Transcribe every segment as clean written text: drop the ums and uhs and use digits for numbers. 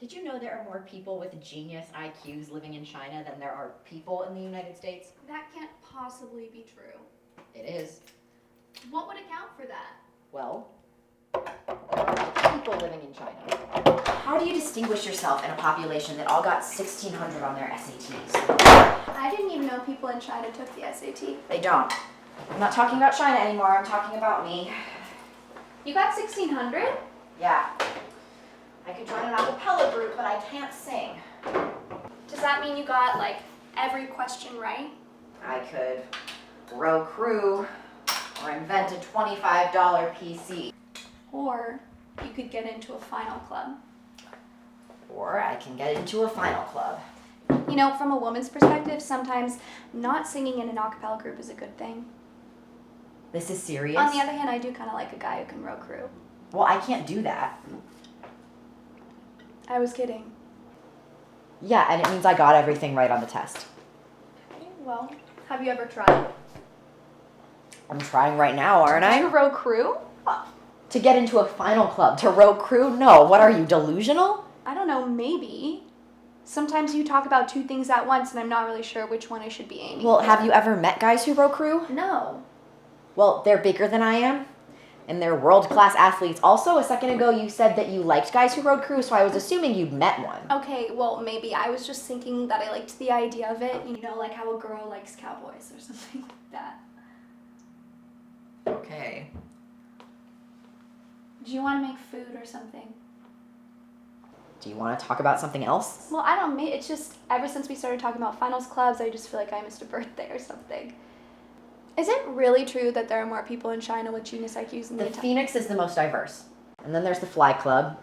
Did you know there are more people with genius IQs living in China than there are people in the United States? That can't possibly be true. It is. What would account for that? Well, there are people living in China. How do you distinguish yourself in a population that all got 1,600 on their SATs? I didn't even know people in China took the SAT. They don't. I'm not talking about China anymore, I'm talking about me. You got 1,600? Yeah. I could join an a cappella group, but I can't sing. Does that mean you got, like, every question right? I could row crew or invent a $25 PC. Or you could get into a final club. Or I can get into a final club. You know, from a woman's perspective, sometimes not singing in an a cappella group is a good thing. This is serious? On the other hand, I do kind of like a guy who can row crew. Well, I can't do that. I was kidding. Yeah, and it means I got everything right on the test. Well, have you ever tried? I'm trying right now, aren't I? To row crew? To get into a final club, to row crew? No, what are you, delusional? I don't know, maybe. Sometimes you talk about two things at once and I'm not really sure which one I should be aiming Well, for. have you ever met guys who row crew? No. Well, they're bigger than I am, and they're world-class athletes. Also, a second ago, you said that you liked guys who rowed crew, so I was assuming you'd met one. Okay, well, maybe. I was just thinking that I liked the idea of it. You know, like how a girl likes cowboys or something like that. Okay. Do you want to make food or something? Do you want to talk about something else? Well, I don't know. It's just ever since we started talking about finals clubs, I just feel like I missed a birthday or something. Is it really true that there are more people in China with genius IQs than The the entire... Phoenix is the most diverse. And then there's the Fly Club.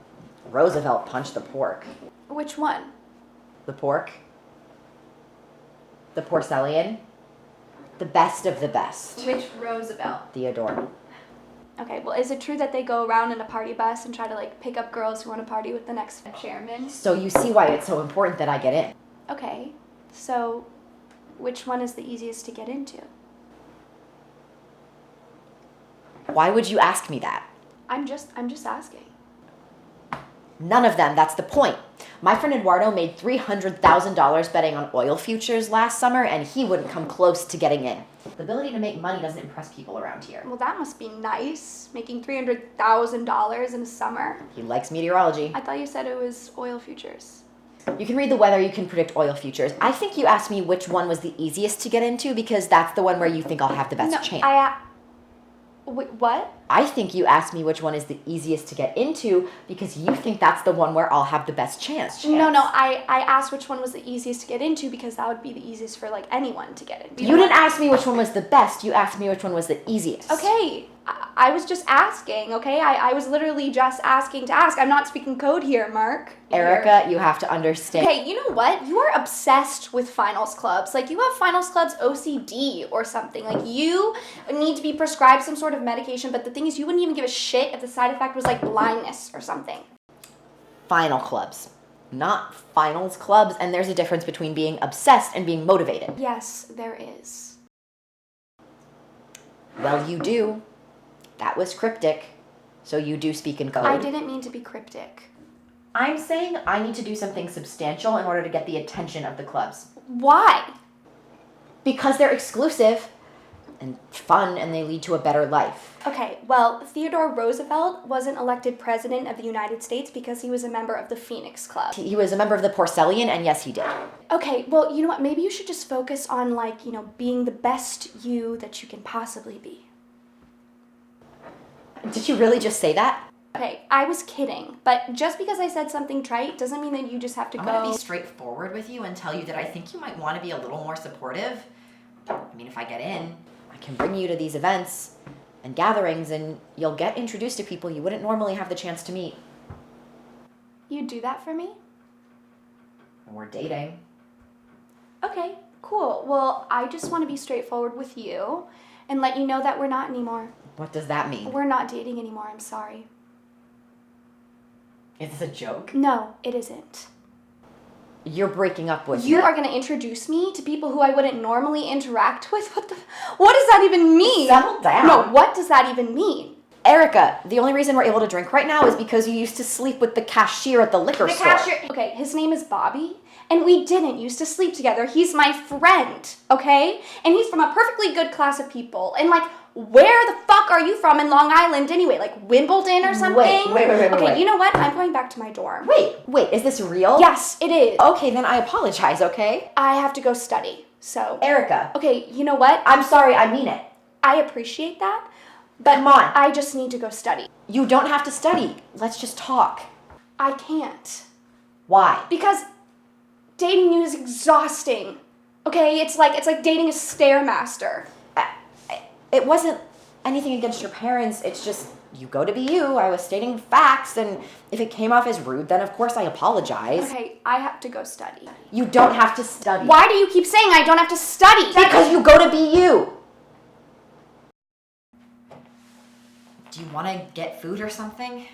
Roosevelt punched the pork. Which one? The pork. The porcelain. The best of the best. Which Roosevelt? Theodore. Okay, well, is it true that they go around in a party bus and try to, like, pick up girls who want to party with the next chairman? So you see why it's so important that I get in. Okay, so which one is the easiest to get into? Why would you ask me that? I'm just asking. None of them, that's the point. My friend Eduardo made $300,000 betting on oil futures last summer, and he wouldn't come close to getting in. The ability to make money doesn't impress people around here. Well, that must be nice, making $300,000 in a summer. He likes meteorology. I thought you said it was oil futures. You can read the weather, you can predict oil futures. I think you asked me which one was the easiest to get into because that's the one where you think I'll have the best chance. Wait, what? I think you asked me which one is the easiest to get into because you think that's the one where I'll have the best chance. No, I asked which one was the easiest to get into because that would be the easiest for, like, anyone to get into. You didn't ask me which one was the best, you asked me which one was the easiest. Okay, I was just asking, okay? I was literally just asking to ask. I'm not speaking code here, Mark. Erica, you have to understand. Okay, you know what? You are obsessed with finals clubs. Like, you have finals clubs OCD or something. Like, you need to be prescribed some sort of medication, but the thing is, you wouldn't even give a shit if the side effect was, like, blindness or something. Final clubs, not finals clubs, and there's a difference between being obsessed and being motivated. Yes, there is. Well, you do. That was cryptic, so you do speak in code. I didn't mean to be cryptic. I'm saying I need to do something substantial in order to get the attention of the clubs. Why? Because they're exclusive and fun and they lead to a better life. Okay, well, Theodore Roosevelt wasn't elected president of the United States because he was a member of the Phoenix Club. He was a member of the Porcelain, and yes, he did. Okay, well, you know what? Maybe you should just focus on, like, you know, being the best you that you can possibly be. Did you really just say that? Okay, I was kidding, but just because I said something trite doesn't mean that you just have to I'm go... gonna be straightforward with you and tell you that I think you might want to be a little more supportive. I mean, if I get in, I can bring you to these events and gatherings and you'll get introduced to people you wouldn't normally have the chance to meet. You'd do that for me? We're dating. Okay, cool. Well, I just want to be straightforward with you and let you know that we're not anymore. What does that mean? We're not dating anymore, I'm sorry. Is this a joke? No, it isn't. You're breaking up with You are going to introduce me to people who I wouldn't normally interact with? What does that even mean? Settle down. No, what does that even mean? Erica, the only reason we're able to drink right now is because you used to sleep with the cashier at the liquor store. Okay, his name is Bobby, and we didn't used to sleep together. He's my friend, okay? And he's from a perfectly good class of people. And like, where the fuck are you from in Long Island anyway? Like Wimbledon or something? Wait. Okay, you know what? I'm going back to my dorm. Wait, is this real? Yes, it is. Okay, then I apologize, okay? I have to go study, so. Erica. Okay, you know what? I'm sorry, I mean it. I appreciate that, but Come on. I just need to go study. You don't have to study. Let's just talk. I can't. Why? Because dating you is exhausting. Okay, it's like dating a stairmaster. It wasn't anything against your parents. It's just, you go to be you. I was stating facts, and if it came off as rude, then of course I apologize. Okay, I have to go study. You don't have to study. Why do you keep saying I don't have to study? Because you go to be you. Do you want to get food or something? You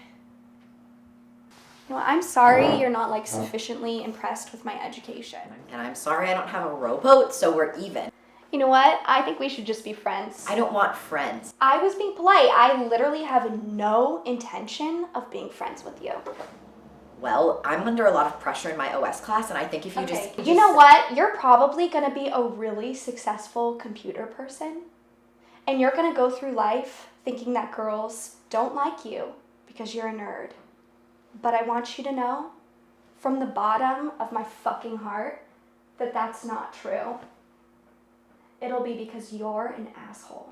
know, I'm sorry you're not like sufficiently impressed with my education. And I'm sorry I don't have a rowboat, so we're even. You know what? I think we should just be friends. I don't want friends. I was being polite. I literally have no intention of being friends with you. Well, I'm under a lot of pressure in my OS class, and I think if you You know what? You're probably gonna be a really successful computer person. And you're gonna go through life thinking that girls don't like you because you're a nerd. But I want you to know, from the bottom of my fucking heart, that that's not true. It'll be because you're an asshole.